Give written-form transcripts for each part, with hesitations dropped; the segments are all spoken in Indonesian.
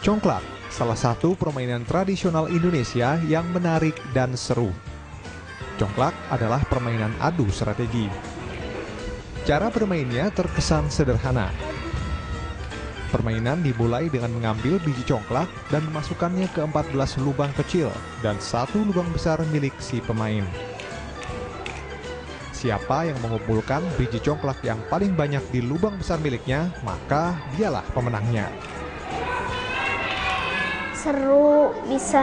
Congklak, salah satu permainan tradisional Indonesia yang menarik dan seru. Congklak adalah permainan adu strategi. Cara bermainnya terkesan sederhana. Permainan dimulai dengan mengambil biji congklak dan memasukkannya ke 14 lubang kecil dan 1 lubang besar milik si pemain. Siapa yang mengumpulkan biji congklak yang paling banyak di lubang besar miliknya, maka dialah pemenangnya. Seru, bisa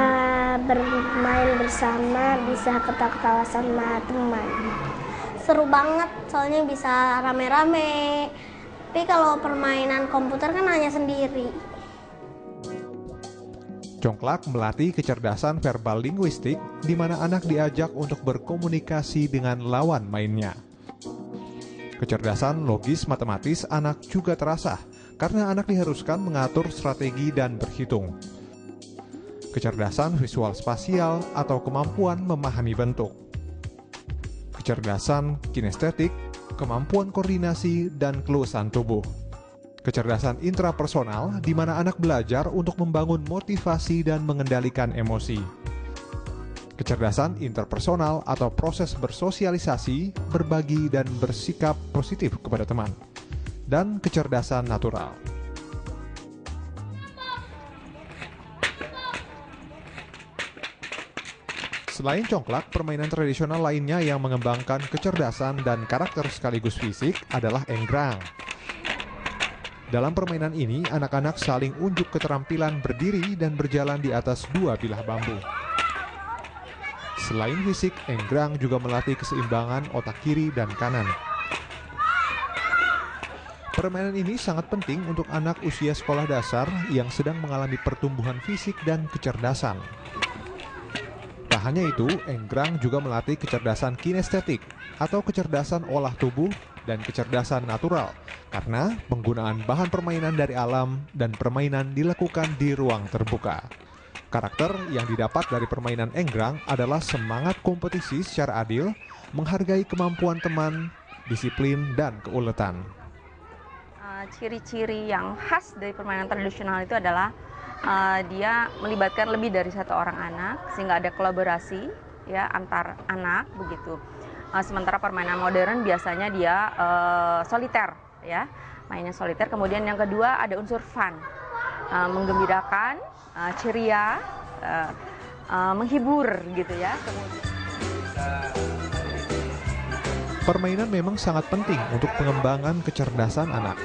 bermain bersama, bisa ketawa-ketawa sama teman. Seru banget, soalnya bisa rame-rame. Tapi kalau permainan komputer kan hanya sendiri. Congklak melatih kecerdasan verbal linguistik, di mana anak diajak untuk berkomunikasi dengan lawan mainnya. Kecerdasan logis matematis anak juga terasah, karena anak diharuskan mengatur strategi dan berhitung. Kecerdasan visual spasial atau kemampuan memahami bentuk. Kecerdasan kinestetik, kemampuan koordinasi dan keluasan tubuh. Kecerdasan intrapersonal, di mana anak belajar untuk membangun motivasi dan mengendalikan emosi. Kecerdasan interpersonal atau proses bersosialisasi, berbagi dan bersikap positif kepada teman. Dan kecerdasan natural. Selain congklak, permainan tradisional lainnya yang mengembangkan kecerdasan dan karakter sekaligus fisik adalah enggrang. Dalam permainan ini, anak-anak saling unjuk keterampilan berdiri dan berjalan di atas 2 bilah bambu. Selain fisik, enggrang juga melatih keseimbangan otak kiri dan kanan. Permainan ini sangat penting untuk anak usia sekolah dasar yang sedang mengalami pertumbuhan fisik dan kecerdasan. Tak hanya itu, enggrang juga melatih kecerdasan kinestetik atau kecerdasan olah tubuh dan kecerdasan natural karena penggunaan bahan permainan dari alam dan permainan dilakukan di ruang terbuka. Karakter yang didapat dari permainan enggrang adalah semangat kompetisi secara adil, menghargai kemampuan teman, disiplin, dan keuletan. Ciri-ciri yang khas dari permainan tradisional itu adalah dia melibatkan lebih dari 1 orang anak sehingga ada kolaborasi ya antar anak begitu. Sementara permainan modern biasanya dia soliter ya, mainnya soliter. Kemudian yang kedua ada unsur fun, menggembirakan, ceria, menghibur gitu ya. Permainan memang sangat penting untuk pengembangan kecerdasan anak.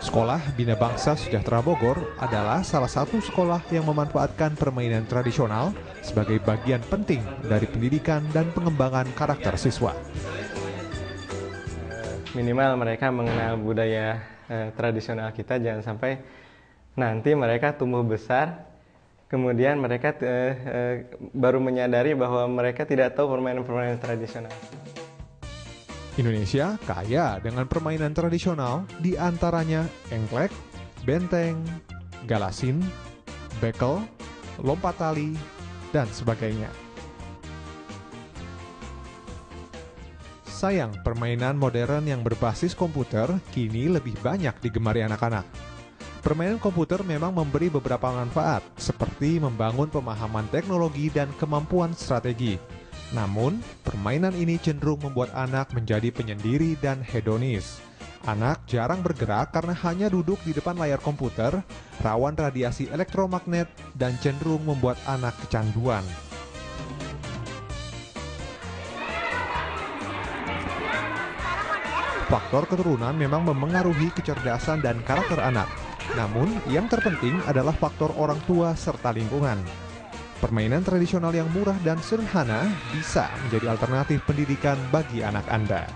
Sekolah Bina Bangsa Sejahtera Bogor adalah salah satu sekolah yang memanfaatkan permainan tradisional sebagai bagian penting dari pendidikan dan pengembangan karakter siswa. Minimal mereka mengenal budaya tradisional kita, jangan sampai nanti mereka tumbuh besar, kemudian mereka baru menyadari bahwa mereka tidak tahu permainan-permainan tradisional. Indonesia kaya dengan permainan tradisional, di antaranya engklek, benteng, galasin, bekel, lompat tali, dan sebagainya. Sayang, permainan modern yang berbasis komputer kini lebih banyak digemari anak-anak. Permainan komputer memang memberi beberapa manfaat, seperti membangun pemahaman teknologi dan kemampuan strategi. Namun, permainan ini cenderung membuat anak menjadi penyendiri dan hedonis. Anak jarang bergerak karena hanya duduk di depan layar komputer, rawan radiasi elektromagnet, dan cenderung membuat anak kecanduan. Faktor keturunan memang memengaruhi kecerdasan dan karakter anak. Namun, yang terpenting adalah faktor orang tua serta lingkungan. Permainan tradisional yang murah dan sederhana bisa menjadi alternatif pendidikan bagi anak Anda.